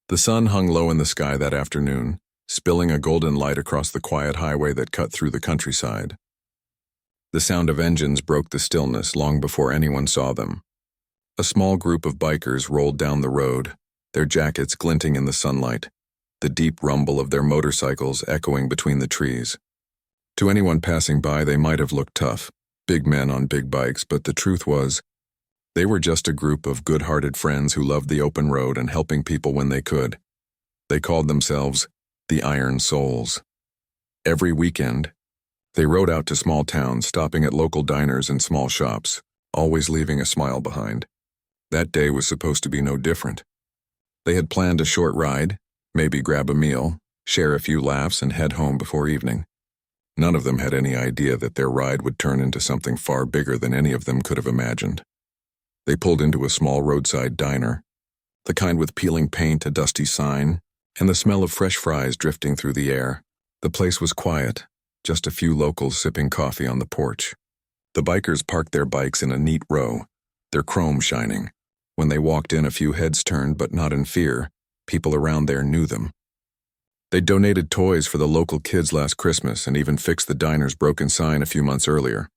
The sun hung low in the sky that afternoon, spilling a golden light across the quiet highway that cut through the countryside. The sound of engines broke the stillness long before anyone saw them. A small group of bikers rolled down the road, their jackets glinting in the sunlight, the deep rumble of their motorcycles echoing between the trees. To anyone passing by, they might have looked tough, big men on big bikes, but the truth was, they were just a group of good-hearted friends who loved the open road and helping people when they could. They called themselves the Iron Souls. Every weekend, they rode out to small towns, stopping at local diners and small shops, always leaving a smile behind. That day was supposed to be no different. They had planned a short ride, maybe grab a meal, share a few laughs, and head home before evening. None of them had any idea that their ride would turn into something far bigger than any of them could have imagined. They pulled into a small roadside diner, the kind with peeling paint, a dusty sign, and the smell of fresh fries drifting through the air. The place was quiet, just a few locals sipping coffee on the porch. The bikers parked their bikes in a neat row, their chrome shining. When they walked in, a few heads turned, but not in fear. People around there knew them. They donated toys for the local kids last Christmas and even fixed the diner's broken sign a few months earlier.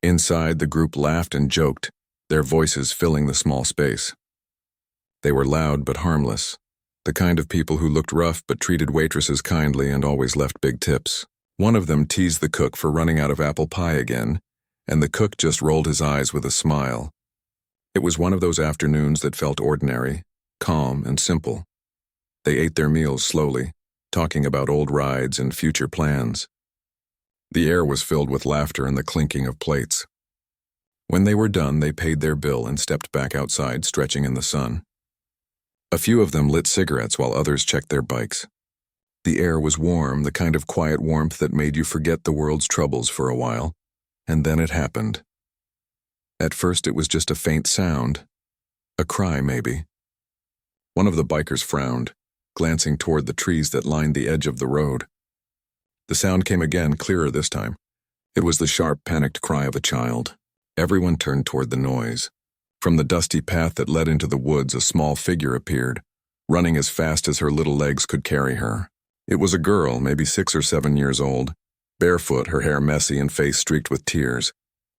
Inside, the group laughed and joked, their voices filling the small space. They were loud but harmless, the kind of people who looked rough but treated waitresses kindly and always left big tips. One of them teased the cook for running out of apple pie again, and the cook just rolled his eyes with a smile. It was one of those afternoons that felt ordinary, calm, and simple. They ate their meals slowly, talking about old rides and future plans. The air was filled with laughter and the clinking of plates. When they were done, they paid their bill and stepped back outside, stretching in the sun. A few of them lit cigarettes while others checked their bikes. The air was warm, the kind of quiet warmth that made you forget the world's troubles for a while, and then it happened. At first it was just a faint sound, a cry maybe. One of the bikers frowned, glancing toward the trees that lined the edge of the road. The sound came again, clearer this time. It was the sharp, panicked cry of a child. Everyone turned toward the noise. From the dusty path that led into the woods, a small figure appeared, running as fast as her little legs could carry her. It was a girl, maybe 6 or 7 years old, barefoot, her hair messy and face streaked with tears.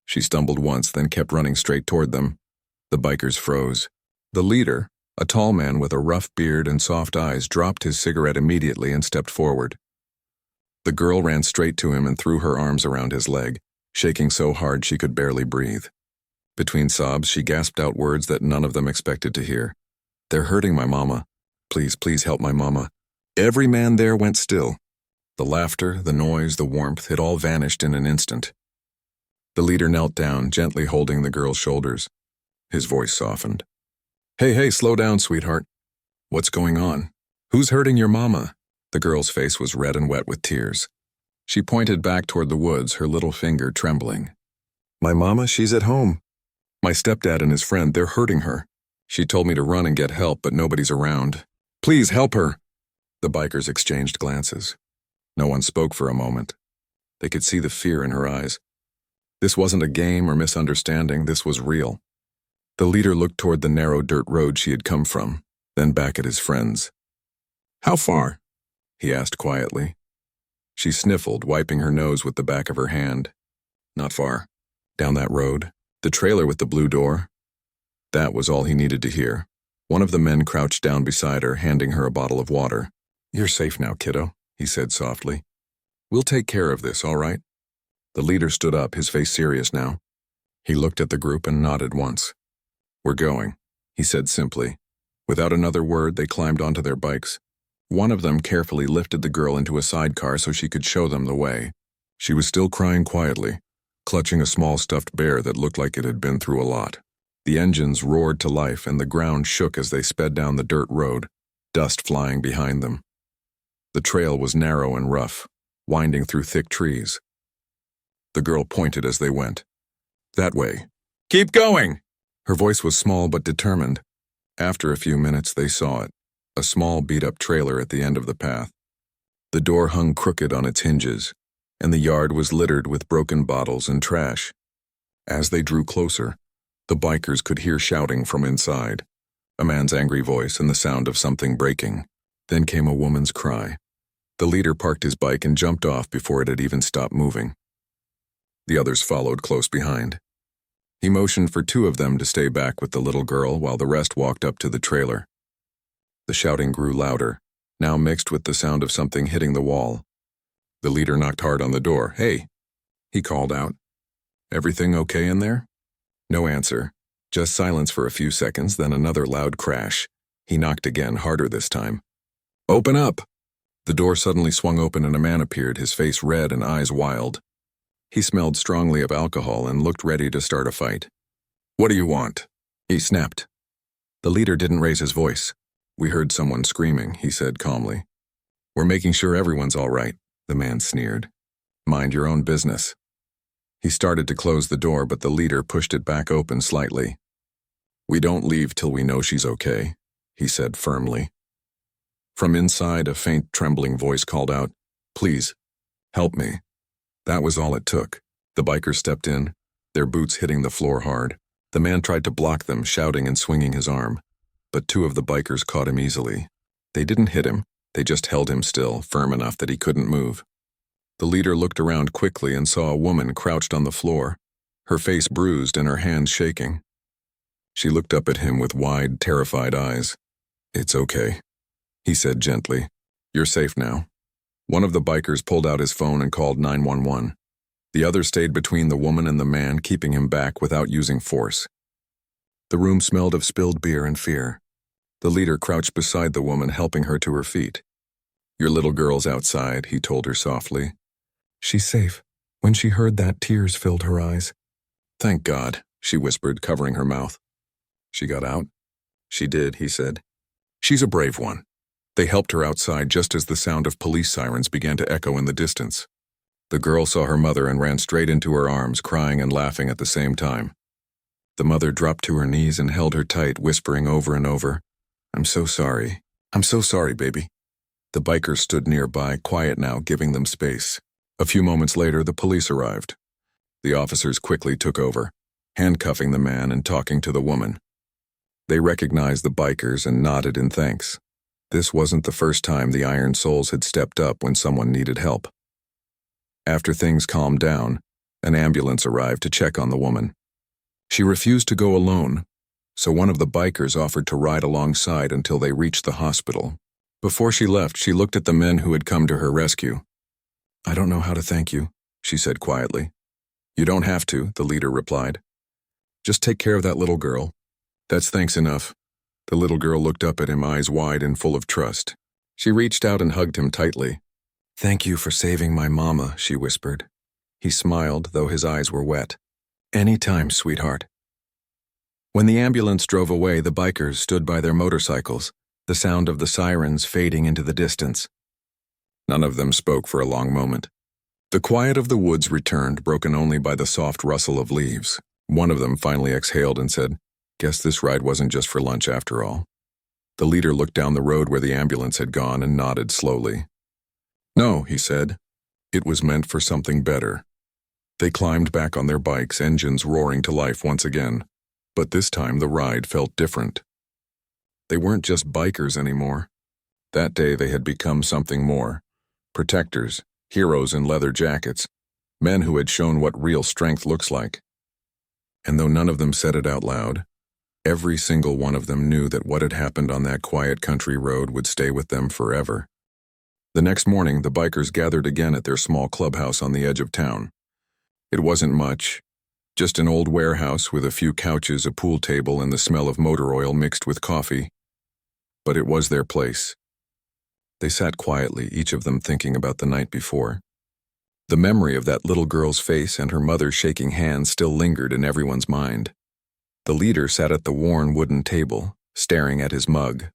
She stumbled once, then kept running straight toward them. The bikers froze. The leader, a tall man with a rough beard and soft eyes, dropped his cigarette immediately and stepped forward. The girl ran straight to him and threw her arms around his leg, shaking so hard she could barely breathe. Between sobs, she gasped out words that none of them expected to hear. "They're hurting my mama. Please, please help my mama." Every man there went still. The laughter, the noise, the warmth, it all vanished in an instant. The leader knelt down, gently holding the girl's shoulders. His voice softened. Hey, slow down, sweetheart. What's going on? Who's hurting your mama?" The girl's face was red and wet with tears. She pointed back toward the woods, her little finger trembling. "My mama, she's at home. My stepdad and his friend, they're hurting her. She told me to run and get help, but nobody's around. Please help her." The bikers exchanged glances. No one spoke for a moment. They could see the fear in her eyes. This wasn't a game or misunderstanding, this was real. The leader looked toward the narrow dirt road she had come from, then back at his friends. "How far?" he asked quietly. She sniffled, wiping her nose with the back of her hand. "Not far. Down that road. The trailer with the blue door." That was all he needed to hear. One of the men crouched down beside her, handing her a bottle of water. "You're safe now, kiddo," he said softly. "We'll take care of this, all right?" The leader stood up, his face serious now. He looked at the group and nodded once. "We're going," he said simply. Without another word, they climbed onto their bikes. One of them carefully lifted the girl into a sidecar so she could show them the way. She was still crying quietly, clutching a small stuffed bear that looked like it had been through a lot. The engines roared to life and the ground shook as they sped down the dirt road, dust flying behind them. The trail was narrow and rough, winding through thick trees. The girl pointed as they went. "That way. Keep going!" Her voice was small but determined. After a few minutes, they saw it. A small beat-up trailer at the end of the path. The door hung crooked on its hinges, and the yard was littered with broken bottles and trash. As they drew closer, the bikers could hear shouting from inside. a man's angry voice and the sound of something breaking. Then came a woman's cry. The leader parked his bike and jumped off before it had even stopped moving. The others followed close behind. He motioned for two of them to stay back with the little girl while the rest walked up to the trailer. The shouting grew louder, now mixed with the sound of something hitting the wall. The leader knocked hard on the door. "Hey," he called out. "Everything okay in there?" No answer, just silence for a few seconds, then another loud crash. He knocked again, harder this time. "Open up!" The door suddenly swung open and a man appeared, his face red and eyes wild. He smelled strongly of alcohol and looked ready to start a fight. "What do you want?" he snapped. The leader didn't raise his voice. "We heard someone screaming," he said calmly. "We're making sure everyone's all right," the man sneered. "Mind your own business." He started to close the door, but the leader pushed it back open slightly. "We don't leave till we know she's okay," he said firmly. From inside, a faint, trembling voice called out, "Please, help me." That was all it took. The bikers stepped in, their boots hitting the floor hard. The man tried to block them, shouting and swinging his arm, but two of the bikers caught him easily. They didn't hit him, they just held him still, firm enough that he couldn't move. The leader looked around quickly and saw a woman crouched on the floor, her face bruised and her hands shaking. She looked up at him with wide, terrified eyes. "It's okay," he said gently. "You're safe now." One of the bikers pulled out his phone and called 911. The other stayed between the woman and the man, keeping him back without using force. The room smelled of spilled beer and fear. The leader crouched beside the woman, helping her to her feet. "Your little girl's outside," he told her softly. "She's safe." When she heard that, tears filled her eyes. "Thank God," she whispered, covering her mouth. "She got out?" "She did," he said. "She's a brave one." They helped her outside just as the sound of police sirens began to echo in the distance. The girl saw her mother and ran straight into her arms, crying and laughing at the same time. The mother dropped to her knees and held her tight, whispering over and over, "I'm so sorry. I'm so sorry, baby." The bikers stood nearby, quiet now, giving them space. A few moments later, the police arrived. The officers quickly took over, handcuffing the man and talking to the woman. They recognized the bikers and nodded in thanks. This wasn't the first time the Iron Souls had stepped up when someone needed help. After things calmed down, an ambulance arrived to check on the woman. She refused to go alone, so one of the bikers offered to ride alongside until they reached the hospital. Before she left, she looked at the men who had come to her rescue. "I don't know how to thank you," she said quietly. "You don't have to," the leader replied. "Just take care of that little girl. That's thanks enough." The little girl looked up at him, eyes wide and full of trust. She reached out and hugged him tightly. "Thank you for saving my mama," she whispered. He smiled, though his eyes were wet. "Anytime, sweetheart." When the ambulance drove away, the bikers stood by their motorcycles, the sound of the sirens fading into the distance. None of them spoke for a long moment. The quiet of the woods returned, broken only by the soft rustle of leaves. One of them finally exhaled and said, "Guess this ride wasn't just for lunch after all." The leader looked down the road where the ambulance had gone and nodded slowly. "No," he said. "It was meant for something better." They climbed back on their bikes, engines roaring to life once again. But this time the ride felt different. They weren't just bikers anymore. That day they had become something more. Protectors, heroes in leather jackets, men who had shown what real strength looks like. And though none of them said it out loud, every single one of them knew that what had happened on that quiet country road would stay with them forever. The next morning, the bikers gathered again at their small clubhouse on the edge of town. It wasn't much, just an old warehouse with a few couches, a pool table, and the smell of motor oil mixed with coffee. But it was their place. They sat quietly, each of them thinking about the night before. The memory of that little girl's face and her mother shaking hands still lingered in everyone's mind. The leader sat at the worn wooden table, staring at his mug.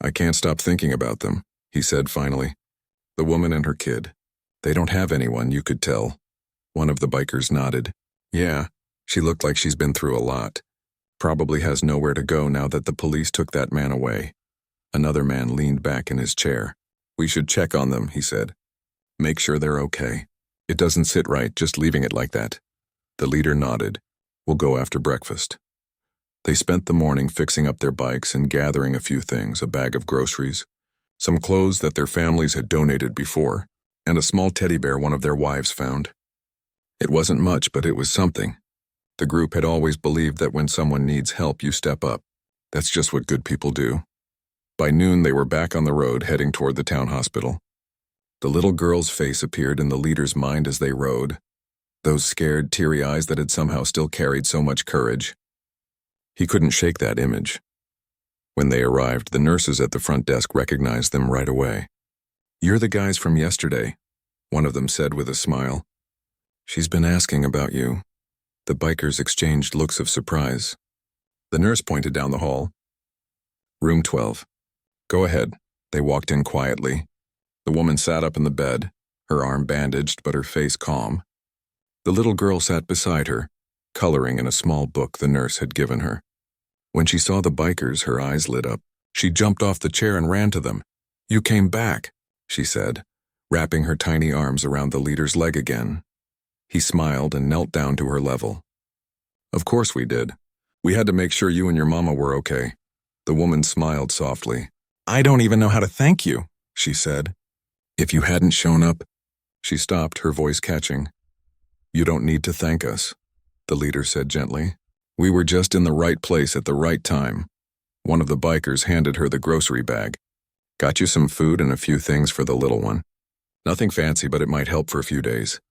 "I can't stop thinking about them," he said finally. "The woman and her kid. They don't have anyone, you could tell." One of the bikers nodded. "Yeah, she looked like she's been through a lot. Probably has nowhere to go now that the police took that man away." Another man leaned back in his chair. "We should check on them," he said. "Make sure they're okay. It doesn't sit right just leaving it like that." The leader nodded. "We'll go after breakfast." They spent the morning fixing up their bikes and gathering a few things, a bag of groceries, some clothes that their families had donated before, and a small teddy bear one of their wives found. It wasn't much, but it was something. The group had always believed that when someone needs help, you step up. That's just what good people do. By noon, they were back on the road, heading toward the town hospital. The little girl's face appeared in the leader's mind as they rode, those scared, teary eyes that had somehow still carried so much courage. He couldn't shake that image. When they arrived, the nurses at the front desk recognized them right away. "You're the guys from yesterday," one of them said with a smile. "She's been asking about you." The bikers exchanged looks of surprise. The nurse pointed down the hall. "Room 12. Go ahead." They walked in quietly. The woman sat up in the bed, her arm bandaged but her face calm. The little girl sat beside her, coloring in a small book the nurse had given her. When she saw the bikers, her eyes lit up. She jumped off the chair and ran to them. "You came back," she said, wrapping her tiny arms around the leader's leg again. He smiled and knelt down to her level. "Of course we did. We had to make sure you and your mama were okay." The woman smiled softly. "I don't even know how to thank you," she said. "If you hadn't shown up—" She stopped, her voice catching. "You don't need to thank us," the leader said gently. "We were just in the right place at the right time." One of the bikers handed her the grocery bag. "Got you some food and a few things for the little one. Nothing fancy, but it might help for a few days."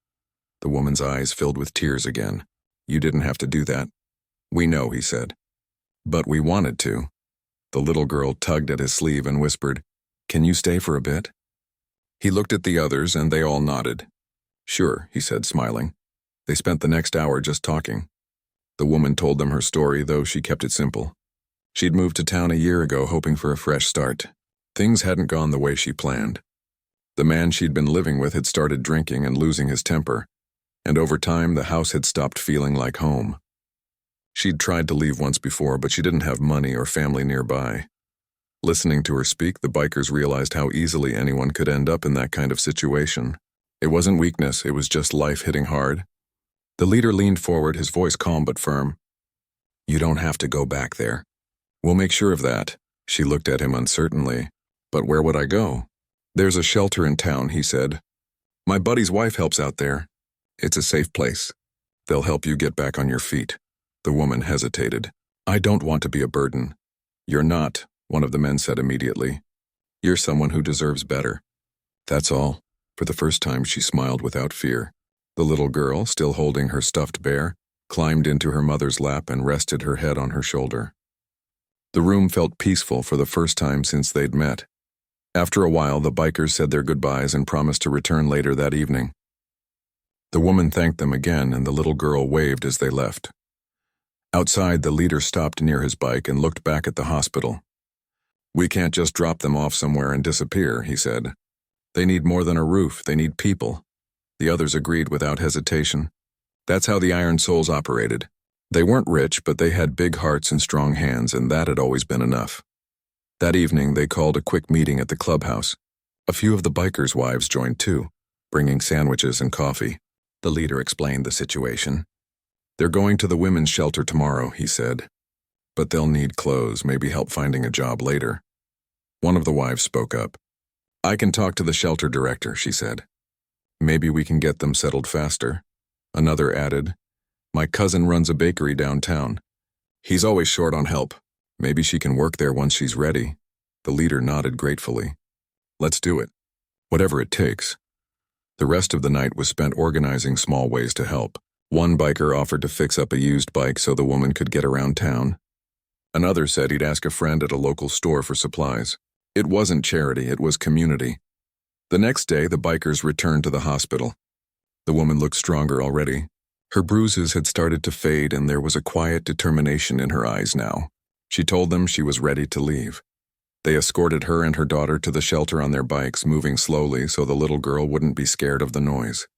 The woman's eyes filled with tears again. "You didn't have to do that." "We know," he said. "But we wanted to." The little girl tugged at his sleeve and whispered, "Can you stay for a bit?" He looked at the others and they all nodded. "Sure," he said, smiling. They spent the next hour just talking. The woman told them her story, though she kept it simple. She'd moved to town a year ago hoping for a fresh start. Things hadn't gone the way she planned. The man she'd been living with had started drinking and losing his temper, and over time the house had stopped feeling like home. She'd tried to leave once before, but she didn't have money or family nearby. Listening to her speak, the bikers realized how easily anyone could end up in that kind of situation. It wasn't weakness, it was just life hitting hard. The leader leaned forward, his voice calm but firm. "You don't have to go back there. We'll make sure of that." She looked at him uncertainly. "But where would I go?" "There's a shelter in town," he said. "My buddy's wife helps out there. It's a safe place. They'll help you get back on your feet." The woman hesitated. "I don't want to be a burden." "You're not," one of the men said immediately. "You're someone who deserves better." That's all. For the first time, she smiled without fear. The little girl, still holding her stuffed bear, climbed into her mother's lap and rested her head on her shoulder. The room felt peaceful for the first time since they'd met. After a while, the bikers said their goodbyes and promised to return later that evening. The woman thanked them again, and the little girl waved as they left. Outside, the leader stopped near his bike and looked back at the hospital. "We can't just drop them off somewhere and disappear," he said. "They need more than a roof, they need people." The others agreed without hesitation. That's how the Iron Souls operated. They weren't rich, but they had big hearts and strong hands, and that had always been enough. That evening, they called a quick meeting at the clubhouse. A few of the bikers' wives joined too, bringing sandwiches and coffee. The leader explained the situation. "They're going to the women's shelter tomorrow," he said. "But they'll need clothes, maybe help finding a job later." One of the wives spoke up. "I can talk to the shelter director," she said. "Maybe we can get them settled faster." Another added, "My cousin runs a bakery downtown. He's always short on help. Maybe she can work there once she's ready." The leader nodded gratefully. "Let's do it. Whatever it takes." The rest of the night was spent organizing small ways to help. One biker offered to fix up a used bike so the woman could get around town. Another said he'd ask a friend at a local store for supplies. It wasn't charity, it was community. The next day, the bikers returned to the hospital. The woman looked stronger already. Her bruises had started to fade, and there was a quiet determination in her eyes now. She told them she was ready to leave. They escorted her and her daughter to the shelter on their bikes, moving slowly so the little girl wouldn't be scared of the noise.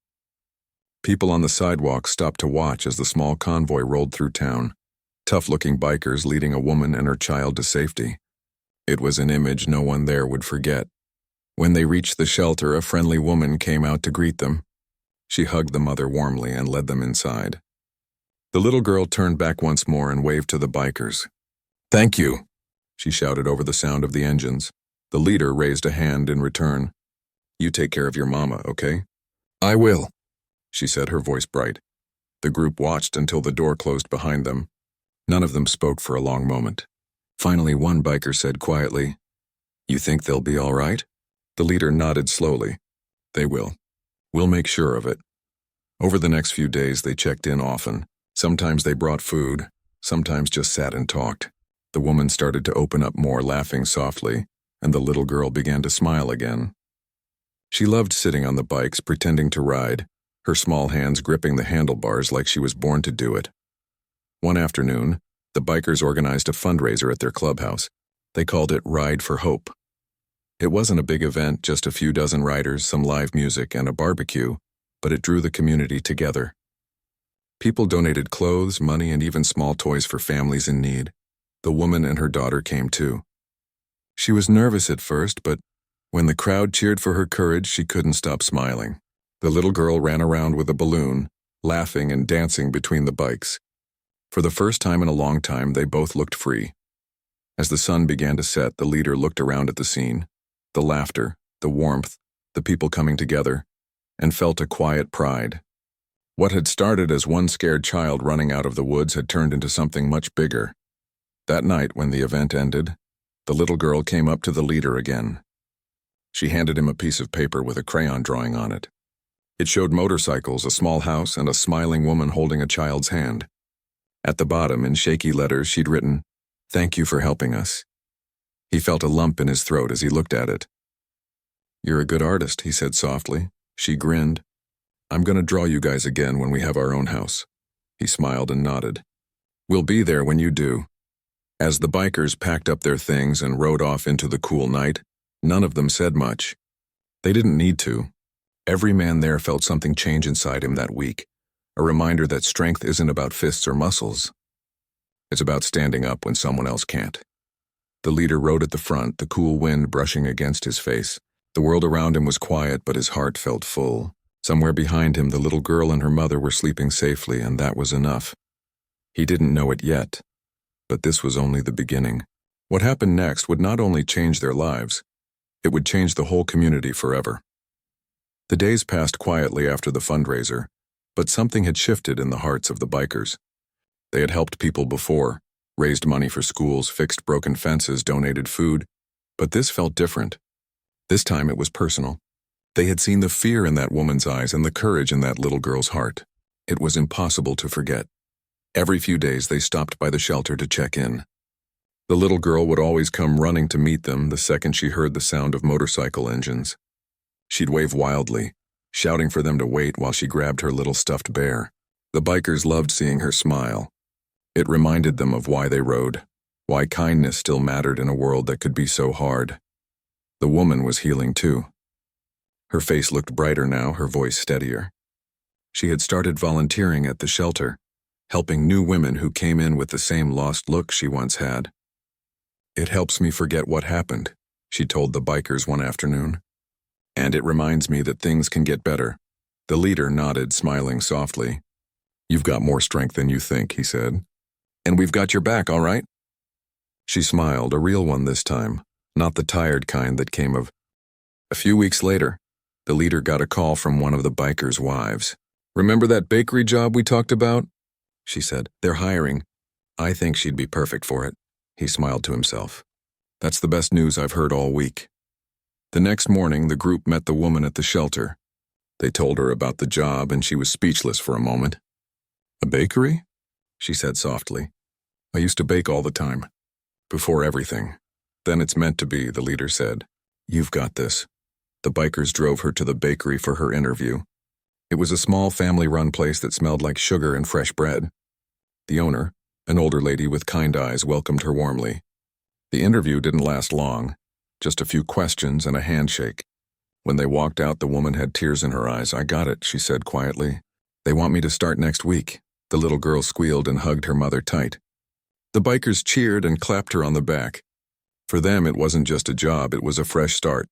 People on the sidewalk stopped to watch as the small convoy rolled through town, tough-looking bikers leading a woman and her child to safety. It was an image no one there would forget. When they reached the shelter, a friendly woman came out to greet them. She hugged the mother warmly and led them inside. The little girl turned back once more and waved to the bikers. "Thank you," she shouted over the sound of the engines. The leader raised a hand in return. "You take care of your mama, okay?" "I will," she said, her voice bright. The group watched until the door closed behind them. None of them spoke for a long moment. Finally, one biker said quietly, "You think they'll be all right?" The leader nodded slowly. "They will. We'll make sure of it." Over the next few days, they checked in often. Sometimes they brought food, sometimes just sat and talked. The woman started to open up more, laughing softly, and the little girl began to smile again. She loved sitting on the bikes, pretending to ride, her small hands gripping the handlebars like she was born to do it. One afternoon, the bikers organized a fundraiser at their clubhouse. They called it Ride for Hope. It wasn't a big event, just a few dozen riders, some live music, and a barbecue, but it drew the community together. People donated clothes, money, and even small toys for families in need. The woman and her daughter came too. She was nervous at first, but when the crowd cheered for her courage, she couldn't stop smiling. The little girl ran around with a balloon, laughing and dancing between the bikes. For the first time in a long time, they both looked free. As the sun began to set, the leader looked around at the scene, the laughter, the warmth, the people coming together, and felt a quiet pride. What had started as one scared child running out of the woods had turned into something much bigger. That night, when the event ended, the little girl came up to the leader again. She handed him a piece of paper with a crayon drawing on it. It showed motorcycles, a small house, and a smiling woman holding a child's hand. At the bottom, in shaky letters, she'd written, "Thank you for helping us." He felt a lump in his throat as he looked at it. "You're a good artist," he said softly. She grinned. "I'm going to draw you guys again when we have our own house." He smiled and nodded. "We'll be there when you do." As the bikers packed up their things and rode off into the cool night, none of them said much. They didn't need to. Every man there felt something change inside him that week, a reminder that strength isn't about fists or muscles. It's about standing up when someone else can't. The leader rode at the front, the cool wind brushing against his face. The world around him was quiet, but his heart felt full. Somewhere behind him, the little girl and her mother were sleeping safely, and that was enough. He didn't know it yet, but this was only the beginning. What happened next would not only change their lives, it would change the whole community forever. The days passed quietly after the fundraiser, but something had shifted in the hearts of the bikers. They had helped people before, raised money for schools, fixed broken fences, donated food, but this felt different. This time it was personal. They had seen the fear in that woman's eyes and the courage in that little girl's heart. It was impossible to forget. Every few days they stopped by the shelter to check in. The little girl would always come running to meet them the second she heard the sound of motorcycle engines. She'd wave wildly, shouting for them to wait while she grabbed her little stuffed bear. The bikers loved seeing her smile. It reminded them of why they rode, why kindness still mattered in a world that could be so hard. The woman was healing too. Her face looked brighter now, her voice steadier. She had started volunteering at the shelter, helping new women who came in with the same lost look she once had. "It helps me forget what happened," she told the bikers one afternoon. "And it reminds me that things can get better." The leader nodded, smiling softly. "You've got more strength than you think," he said. "And we've got your back, all right?" She smiled, a real one this time, not the tired kind that came of. A few weeks later, the leader got a call from one of the bikers' wives. "Remember that bakery job we talked about?" she said. "They're hiring." "I think she'd be perfect for it," he smiled to himself. "That's the best news I've heard all week." The next morning, the group met the woman at the shelter. They told her about the job, and she was speechless for a moment. "A bakery?" she said softly. "I used to bake all the time. Before everything. Then it's meant to be," the leader said. "You've got this." The bikers drove her to the bakery for her interview. It was a small family-run place that smelled like sugar and fresh bread. The owner, an older lady with kind eyes, welcomed her warmly. The interview didn't last long, just a few questions and a handshake. When they walked out, the woman had tears in her eyes. "I got it," she said quietly. "They want me to start next week." The little girl squealed and hugged her mother tight. The bikers cheered and clapped her on the back. For them, it wasn't just a job, it was a fresh start,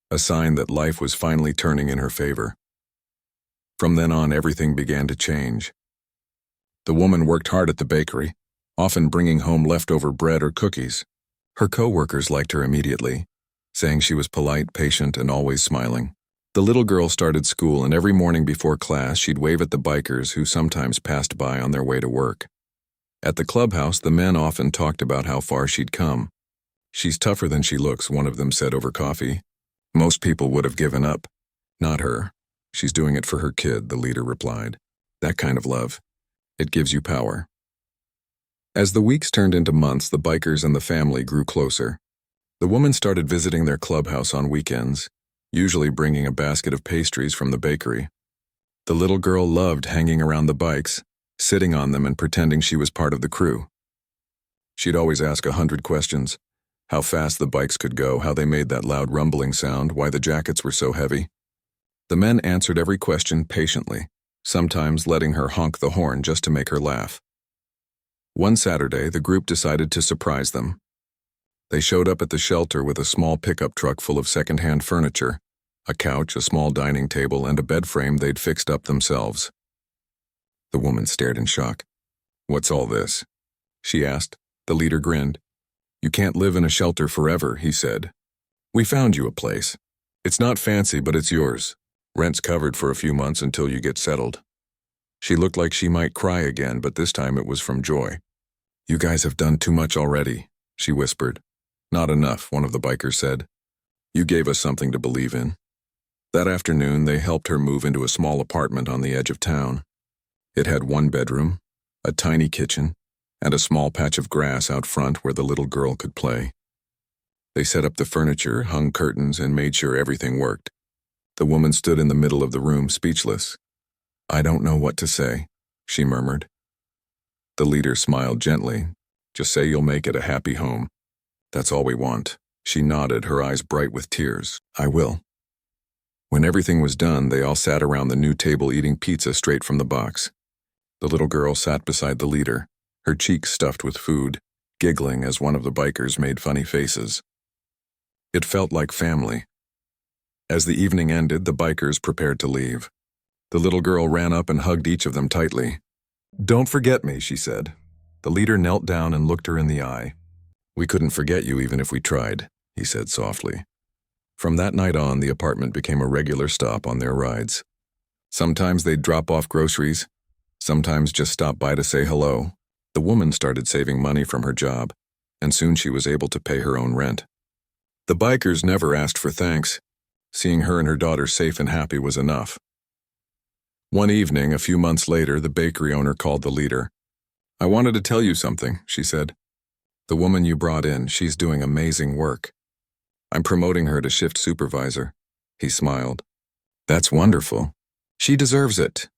a sign that life was finally turning in her favor. From then on, everything began to change. The woman worked hard at the bakery, often bringing home leftover bread or cookies. Her co-workers liked her immediately, saying she was polite, patient, and always smiling. The little girl started school, and every morning before class she'd wave at the bikers who sometimes passed by on their way to work. At the clubhouse, the men often talked about how far she'd come. "She's tougher than she looks," one of them said over coffee. "Most people would have given up. Not her. She's doing it for her kid," the leader replied. "That kind of love. It gives you power." As the weeks turned into months, the bikers and the family grew closer. The woman started visiting their clubhouse on weekends, usually bringing a basket of pastries from the bakery. The little girl loved hanging around the bikes, sitting on them and pretending she was part of the crew. She'd always ask 100 questions: how fast the bikes could go, how they made that loud rumbling sound, why the jackets were so heavy. The men answered every question patiently, sometimes letting her honk the horn just to make her laugh. One Saturday, the group decided to surprise them. They showed up at the shelter with a small pickup truck full of second-hand furniture, a couch, a small dining table, and a bed frame they'd fixed up themselves. The woman stared in shock. "What's all this?" she asked. The leader grinned. "You can't live in a shelter forever," he said. "We found you a place. It's not fancy, but it's yours. Rent's covered for a few months until you get settled." She looked like she might cry again, but this time it was from joy. "You guys have done too much already," she whispered. "Not enough," one of the bikers said. "You gave us something to believe in." That afternoon, they helped her move into a small apartment on the edge of town. It had one bedroom, a tiny kitchen, and a small patch of grass out front where the little girl could play. They set up the furniture, hung curtains, and made sure everything worked. The woman stood in the middle of the room, speechless. "I don't know what to say," she murmured. The leader smiled gently. "Just say you'll make it a happy home. That's all we want." She nodded, her eyes bright with tears. "I will." When everything was done, they all sat around the new table eating pizza straight from the box. The little girl sat beside the leader, her cheeks stuffed with food, giggling as one of the bikers made funny faces. It felt like family. As the evening ended, the bikers prepared to leave. The little girl ran up and hugged each of them tightly. "Don't forget me," she said. The leader knelt down and looked her in the eye. "We couldn't forget you even if we tried," he said softly. From that night on, the apartment became a regular stop on their rides. Sometimes they'd drop off groceries, sometimes just stop by to say hello. The woman started saving money from her job, and soon she was able to pay her own rent. The bikers never asked for thanks. Seeing her and her daughter safe and happy was enough. One evening, a few months later, the bakery owner called the leader. "I wanted to tell you something," she said. "The woman you brought in, she's doing amazing work. I'm promoting her to shift supervisor." He smiled. "That's wonderful. She deserves it."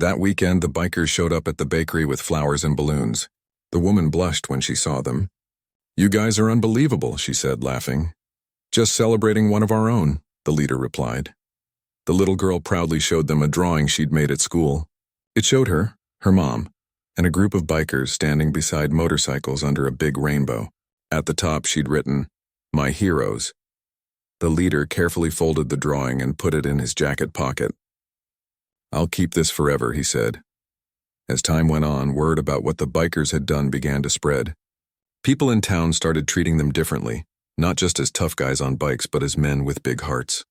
That weekend, the bikers showed up at the bakery with flowers and balloons. The woman blushed when she saw them. "You guys are unbelievable," she said, laughing. "Just celebrating one of our own," the leader replied. The little girl proudly showed them a drawing she'd made at school. It showed her, her mom, and a group of bikers standing beside motorcycles under a big rainbow. At the top, she'd written, "My heroes." The leader carefully folded the drawing and put it in his jacket pocket. "I'll keep this forever," he said. As time went on, word about what the bikers had done began to spread. People in town started treating them differently, not just as tough guys on bikes, but as men with big hearts.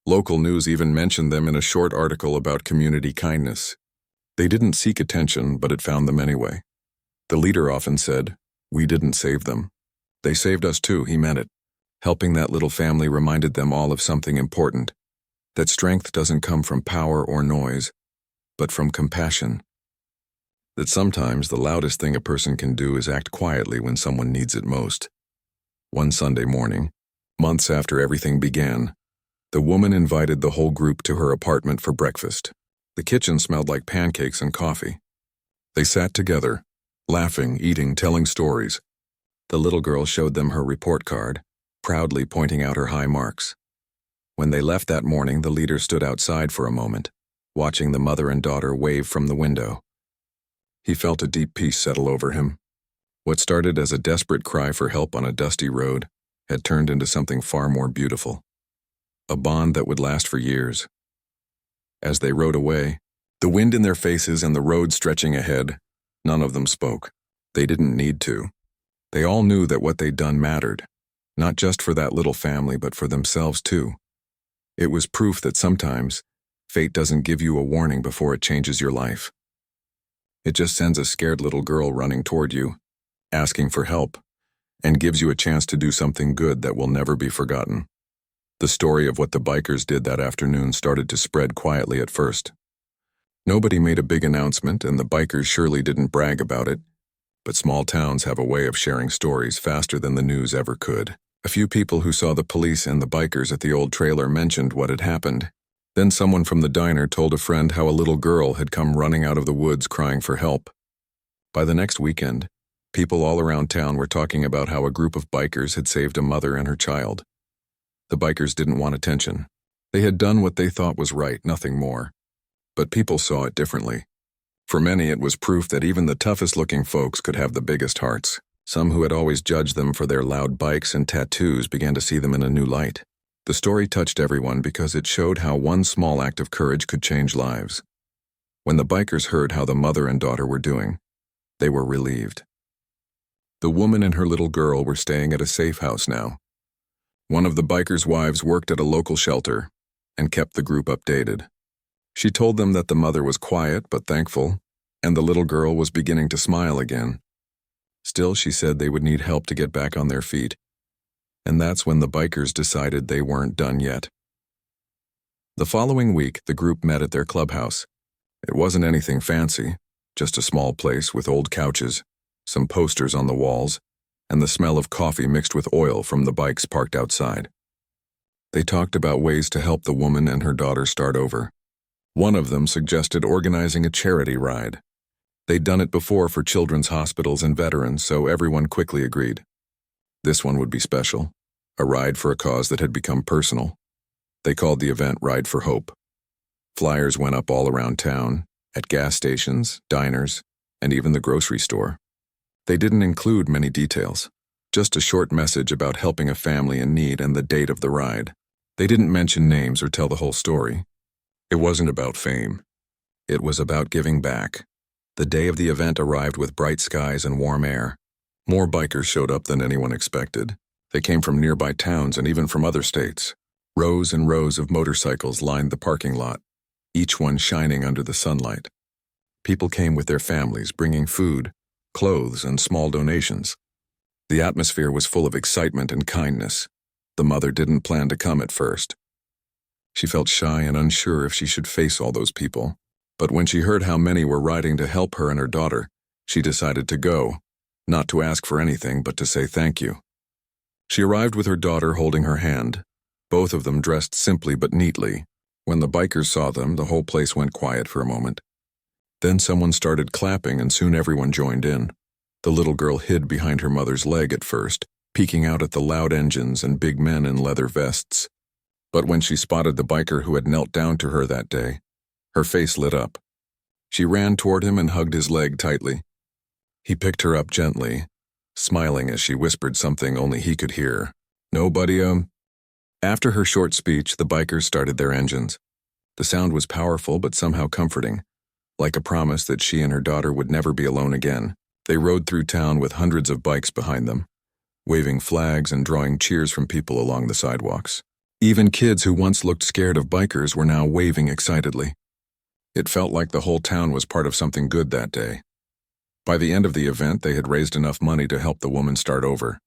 Local news even mentioned them in a short article about community kindness. They didn't seek attention, but it found them anyway. The leader often said, "We didn't save them. They saved us too," he meant it. Helping that little family reminded them all of something important, that strength doesn't come from power or noise, but from compassion. That sometimes the loudest thing a person can do is act quietly when someone needs it most. One Sunday morning, months after everything began, the woman invited the whole group to her apartment for breakfast. The kitchen smelled like pancakes and coffee. They sat together, laughing, eating, telling stories. The little girl showed them her report card, proudly pointing out her high marks. When they left that morning, the leader stood outside for a moment, watching the mother and daughter wave from the window. He felt a deep peace settle over him. What started as a desperate cry for help on a dusty road had turned into something far more beautiful. A bond that would last for years. As they rode away, The wind in their faces and the road stretching ahead, none of them spoke. They didn't need to. They all knew that what they'd done mattered, not just for that little family but for themselves too. It was proof that sometimes, fate doesn't give you a warning before it changes your life. It just sends a scared little girl running toward you, asking for help, and gives you a chance to do something good that will never be forgotten. The story of what the bikers did that afternoon started to spread quietly at first. Nobody made a big announcement, and the bikers surely didn't brag about it, but small towns have a way of sharing stories faster than the news ever could. A few people who saw the police and the bikers at the old trailer mentioned what had happened. Then someone from the diner told a friend how a little girl had come running out of the woods crying for help. By the next weekend, people all around town were talking about how a group of bikers had saved a mother and her child. The bikers didn't want attention. They had done what they thought was right, nothing more. But people saw it differently. For many, it was proof that even the toughest-looking folks could have the biggest hearts. Some who had always judged them for their loud bikes and tattoos began to see them in a new light. The story touched everyone because it showed how one small act of courage could change lives. When the bikers heard how the mother and daughter were doing, they were relieved. The woman and her little girl were staying at a safe house now. One of the bikers' wives worked at a local shelter and kept the group updated. She told them that the mother was quiet but thankful, and the little girl was beginning to smile again. Still, she said they would need help to get back on their feet. And that's when the bikers decided they weren't done yet. The following week, the group met at their clubhouse. It wasn't anything fancy, just a small place with old couches, some posters on the walls, and the smell of coffee mixed with oil from the bikes parked outside. They talked about ways to help the woman and her daughter start over. One of them suggested organizing a charity ride. They'd done it before for children's hospitals and veterans, so everyone quickly agreed. This one would be special, a ride for a cause that had become personal. They called the event Ride for Hope. Flyers went up all around town, at gas stations, diners, and even the grocery store. They didn't include many details, just a short message about helping a family in need and the date of the ride. They didn't mention names or tell the whole story. It wasn't about fame. It was about giving back. The day of the event arrived with bright skies and warm air. More bikers showed up than anyone expected. They came from nearby towns and even from other states. Rows and rows of motorcycles lined the parking lot, each one shining under the sunlight. People came with their families, bringing food, clothes, and small donations. The atmosphere was full of excitement and kindness. The mother didn't plan to come at first. She felt shy and unsure if she should face all those people. But when she heard how many were riding to help her and her daughter, she decided to go, not to ask for anything but to say thank you. She arrived with her daughter holding her hand, both of them dressed simply but neatly. When the bikers saw them, the whole place went quiet for a moment. Then someone started clapping and soon everyone joined in. The little girl hid behind her mother's leg at first, peeking out at the loud engines and big men in leather vests. But when she spotted the biker who had knelt down to her that day, her face lit up. She ran toward him and hugged his leg tightly. He picked her up gently, smiling as she whispered something only he could hear. Nobody, After her short speech, the bikers started their engines. The sound was powerful but somehow comforting, like a promise that she and her daughter would never be alone again. They rode through town with hundreds of bikes behind them, waving flags and drawing cheers from people along the sidewalks. Even kids who once looked scared of bikers were now waving excitedly. It felt like the whole town was part of something good that day. By the end of the event, they had raised enough money to help the woman start over.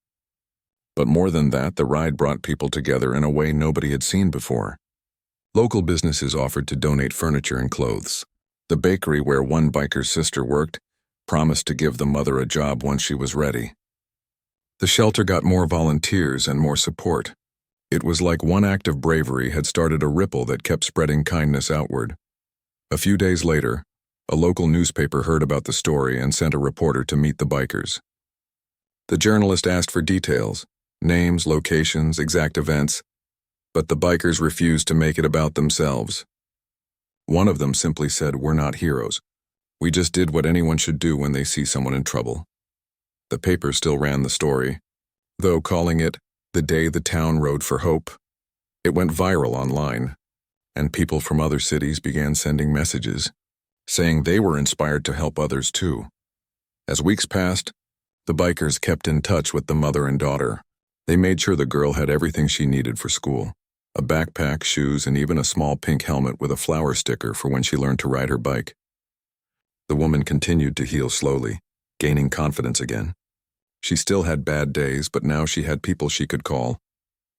But more than that, the ride brought people together in a way nobody had seen before. Local businesses offered to donate furniture and clothes. The bakery where one biker's sister worked promised to give the mother a job once she was ready. The shelter got more volunteers and more support. It was like one act of bravery had started a ripple that kept spreading kindness outward. A few days later, a local newspaper heard about the story and sent a reporter to meet the bikers. The journalist asked for details, names, locations, exact events, but the bikers refused to make it about themselves. One of them simply said, "We're not heroes. We just did what anyone should do when they see someone in trouble." The paper still ran the story, though calling it "The Day the Town Rode for Hope." It went viral online, and people from other cities began sending messages. saying they were inspired to help others too. As weeks passed, the bikers kept in touch with the mother and daughter. They made sure the girl had everything she needed for school: a backpack, shoes, and even a small pink helmet with a flower sticker for when she learned to ride her bike. The woman continued to heal slowly, gaining confidence again. She still had bad days, but now she had people she could call,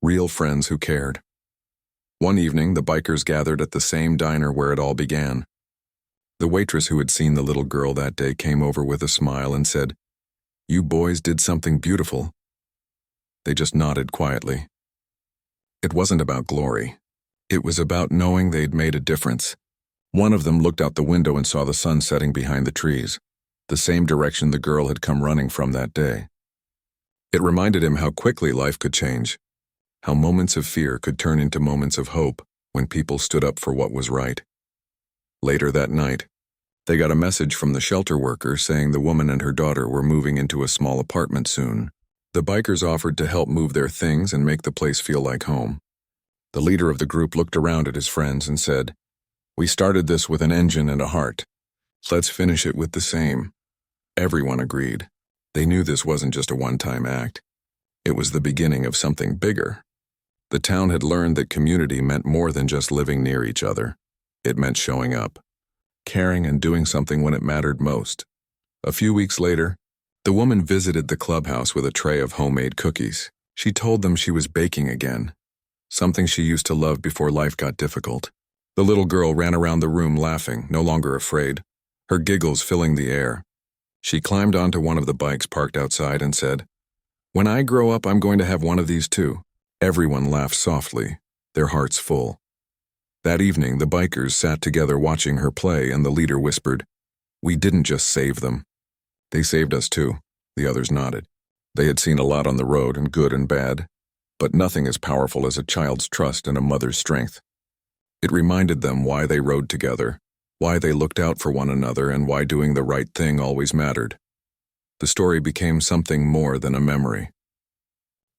real friends who cared. One evening, the bikers gathered at the same diner where it all began. The waitress who had seen the little girl that day came over with a smile and said, "You boys did something beautiful." They just nodded quietly. It wasn't about glory. It was about knowing they'd made a difference. One of them looked out the window and saw the sun setting behind the trees, the same direction the girl had come running from that day. It reminded him how quickly life could change, how moments of fear could turn into moments of hope when people stood up for what was right. Later that night, they got a message from the shelter worker saying the woman and her daughter were moving into a small apartment soon. The bikers offered to help move their things and make the place feel like home. The leader of the group looked around at his friends and said, "We started this with an engine and a heart. Let's finish it with the same." Everyone agreed. They knew this wasn't just a one-time act. It was the beginning of something bigger. The town had learned that community meant more than just living near each other. It meant showing up, caring, and doing something when it mattered most. A few weeks later, the woman visited the clubhouse with a tray of homemade cookies. She told them she was baking again, something she used to love before life got difficult. The little girl ran around the room laughing, no longer afraid, her giggles filling the air. She climbed onto one of the bikes parked outside and said, "When I grow up, I'm going to have one of these too." Everyone laughed softly, their hearts full. That evening, the bikers sat together watching her play, and the leader whispered, "We didn't just save them. They saved us too." The others nodded. They had seen a lot on the road, and good and bad, but nothing as powerful as a child's trust and a mother's strength. It reminded them why they rode together, why they looked out for one another, and why doing the right thing always mattered. The story became something more than a memory.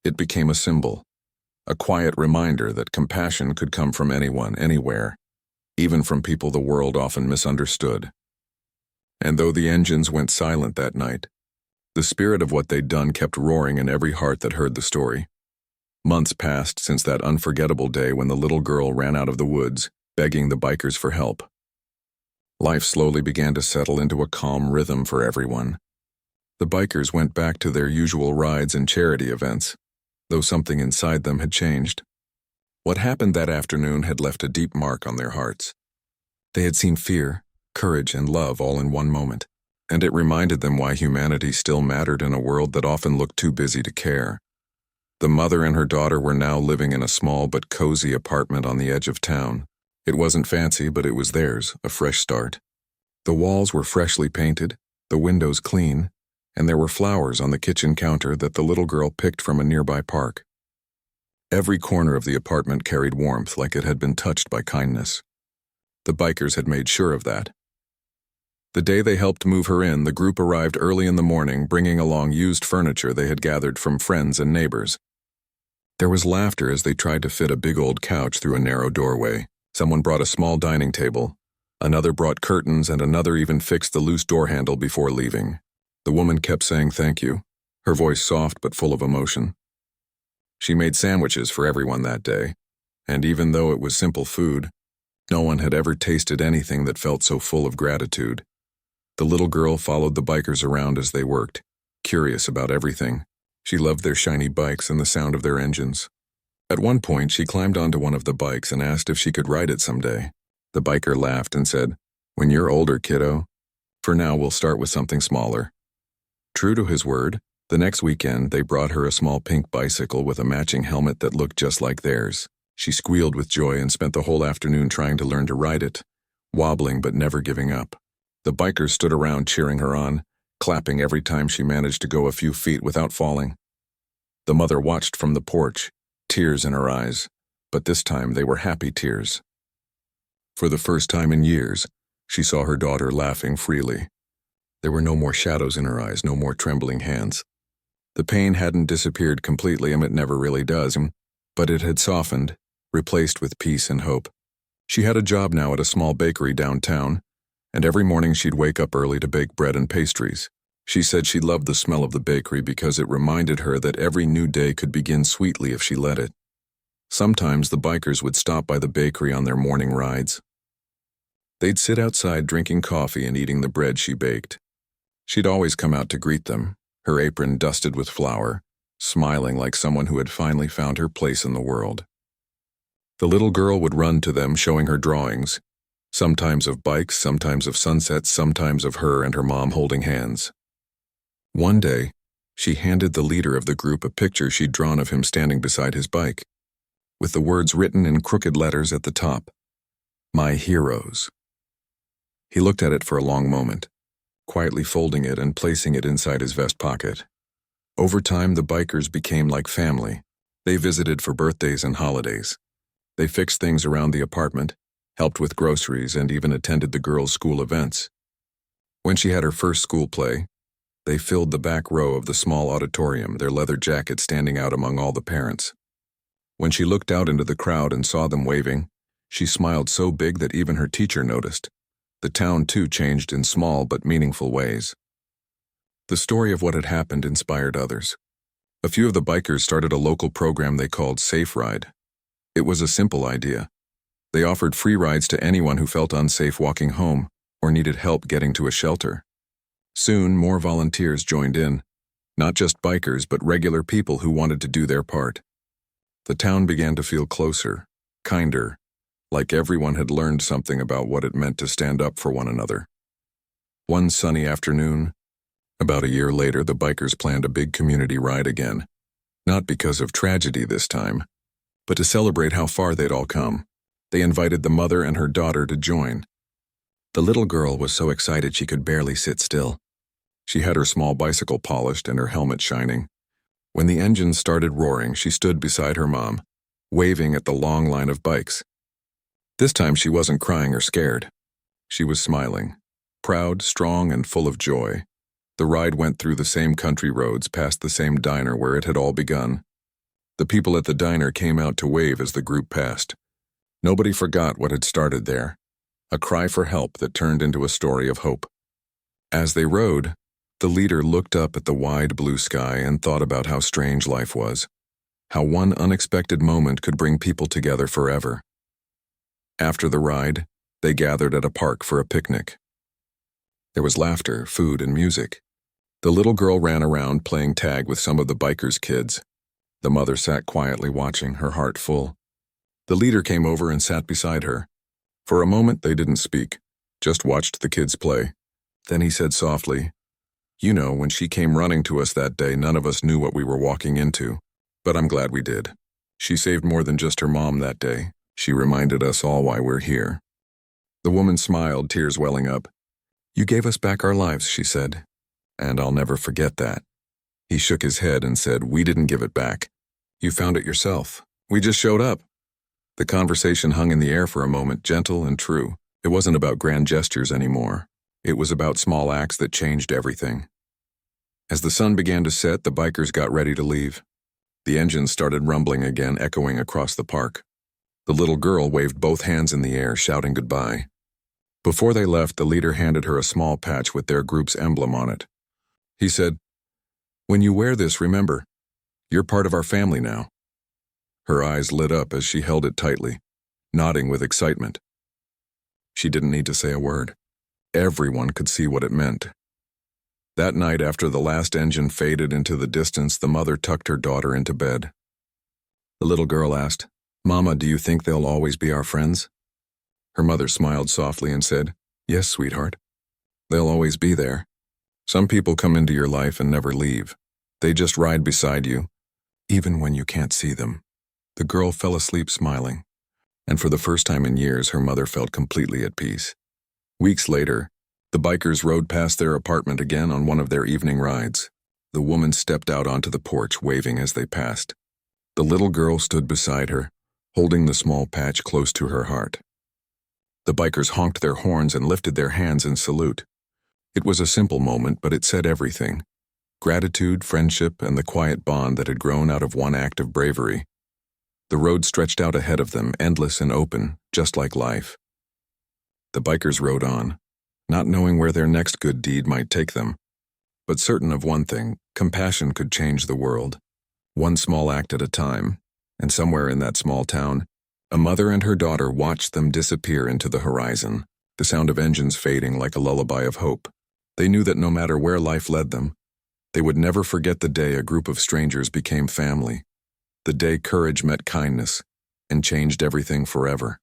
It became a symbol, a quiet reminder that compassion could come from anyone, anywhere, even from people the world often misunderstood. And though the engines went silent that night, the spirit of what they'd done kept roaring in every heart that heard the story. Months passed since that unforgettable day when the little girl ran out of the woods, begging the bikers for help. Life slowly began to settle into a calm rhythm for everyone. The bikers went back to their usual rides and charity events, though something inside them had changed. What happened that afternoon had left a deep mark on their hearts. They had seen fear, courage, and love all in one moment, and it reminded them why humanity still mattered in a world that often looked too busy to care. The mother and her daughter were now living in a small but cozy apartment on the edge of town. It wasn't fancy, but it was theirs, a fresh start. The walls were freshly painted, the windows clean, and there were flowers on the kitchen counter that the little girl picked from a nearby park. Every corner of the apartment carried warmth, like it had been touched by kindness. The bikers had made sure of that. The day they helped move her in, the group arrived early in the morning, bringing along used furniture they had gathered from friends and neighbors. There was laughter as they tried to fit a big old couch through a narrow doorway. Someone brought a small dining table, another brought curtains, and another even fixed the loose door handle before leaving. The woman kept saying thank you, her voice soft but full of emotion. She made sandwiches for everyone that day, and even though it was simple food, no one had ever tasted anything that felt so full of gratitude. The little girl followed the bikers around as they worked, curious about everything. She loved their shiny bikes and the sound of their engines. At one point, she climbed onto one of the bikes and asked if she could ride it someday. The biker laughed and said, "When you're older, kiddo. For now, we'll start with something smaller." True to his word, the next weekend they brought her a small pink bicycle with a matching helmet that looked just like theirs. She squealed with joy and spent the whole afternoon trying to learn to ride it, wobbling but never giving up. The bikers stood around cheering her on, clapping every time she managed to go a few feet without falling. The mother watched from the porch, tears in her eyes, but this time they were happy tears. For the first time in years, she saw her daughter laughing freely. There were no more shadows in her eyes, no more trembling hands. The pain hadn't disappeared completely, and it never really does, but it had softened, replaced with peace and hope. She had a job now at a small bakery downtown, and every morning she'd wake up early to bake bread and pastries. She said she loved the smell of the bakery because it reminded her that every new day could begin sweetly if she let it. Sometimes the bikers would stop by the bakery on their morning rides. They'd sit outside drinking coffee and eating the bread she baked. She'd always come out to greet them, her apron dusted with flour, smiling like someone who had finally found her place in the world. The little girl would run to them showing her drawings, sometimes of bikes, sometimes of sunsets, sometimes of her and her mom holding hands. One day, she handed the leader of the group a picture she'd drawn of him standing beside his bike, with the words written in crooked letters at the top, "My heroes." He looked at it for a long moment, quietly folding it and placing it inside his vest pocket. Over time, the bikers became like family. They visited for birthdays and holidays. They fixed things around the apartment, helped with groceries, and even attended the girls' school events. When she had her first school play, they filled the back row of the small auditorium, their leather jackets standing out among all the parents. When she looked out into the crowd and saw them waving, she smiled so big that even her teacher noticed. The town, too, changed in small but meaningful ways. The story of what had happened inspired others. A few of the bikers started a local program they called Safe Ride. It was a simple idea. They offered free rides to anyone who felt unsafe walking home or needed help getting to a shelter. Soon, more volunteers joined in, not just bikers but regular people who wanted to do their part. The town began to feel closer, kinder, like everyone had learned something about what it meant to stand up for one another. One sunny afternoon, about a year later, the bikers planned a big community ride again, not because of tragedy this time, but to celebrate how far they'd all come. They invited the mother and her daughter to join. The little girl was so excited she could barely sit still. She had her small bicycle polished and her helmet shining. When the engines started roaring, she stood beside her mom, waving at the long line of bikes. This time she wasn't crying or scared. She was smiling, proud, strong, and full of joy. The ride went through the same country roads, past the same diner where it had all begun. The people at the diner came out to wave as the group passed. Nobody forgot what had started there, a cry for help that turned into a story of hope. As they rode, the leader looked up at the wide blue sky and thought about how strange life was, how one unexpected moment could bring people together forever. After the ride, they gathered at a park for a picnic. There was laughter, food, and music. The little girl ran around playing tag with some of the bikers' kids. The mother sat quietly watching, her heart full. The leader came over and sat beside her. For a moment, they didn't speak, just watched the kids play. Then he said softly, "You know, when she came running to us that day, none of us knew what we were walking into. But I'm glad we did. She saved more than just her mom that day. She reminded us all why we're here." The woman smiled, tears welling up. "You gave us back our lives," she said, "and I'll never forget that." He shook his head and said, "We didn't give it back. You found it yourself. We just showed up." The conversation hung in the air for a moment, gentle and true. It wasn't about grand gestures anymore. It was about small acts that changed everything. As the sun began to set, the bikers got ready to leave. The engines started rumbling again, echoing across the park. The little girl waved both hands in the air, shouting goodbye. Before they left, the leader handed her a small patch with their group's emblem on it. He said, "When you wear this, remember, you're part of our family now." Her eyes lit up as she held it tightly, nodding with excitement. She didn't need to say a word. Everyone could see what it meant. That night, after the last engine faded into the distance, the mother tucked her daughter into bed. The little girl asked, "Mama, do you think they'll always be our friends?" Her mother smiled softly and said, "Yes, sweetheart. They'll always be there. Some people come into your life and never leave. They just ride beside you, even when you can't see them." The girl fell asleep smiling, and for the first time in years, her mother felt completely at peace. Weeks later, the bikers rode past their apartment again on one of their evening rides. The woman stepped out onto the porch, waving as they passed. The little girl stood beside her, holding the small patch close to her heart. The bikers honked their horns and lifted their hands in salute. It was a simple moment, but it said everything. Gratitude, friendship, and the quiet bond that had grown out of one act of bravery. The road stretched out ahead of them, endless and open, just like life. The bikers rode on, not knowing where their next good deed might take them. But certain of one thing, compassion could change the world. One small act at a time, and somewhere in that small town, a mother and her daughter watched them disappear into the horizon, the sound of engines fading like a lullaby of hope. They knew that no matter where life led them, they would never forget the day a group of strangers became family, the day courage met kindness and changed everything forever.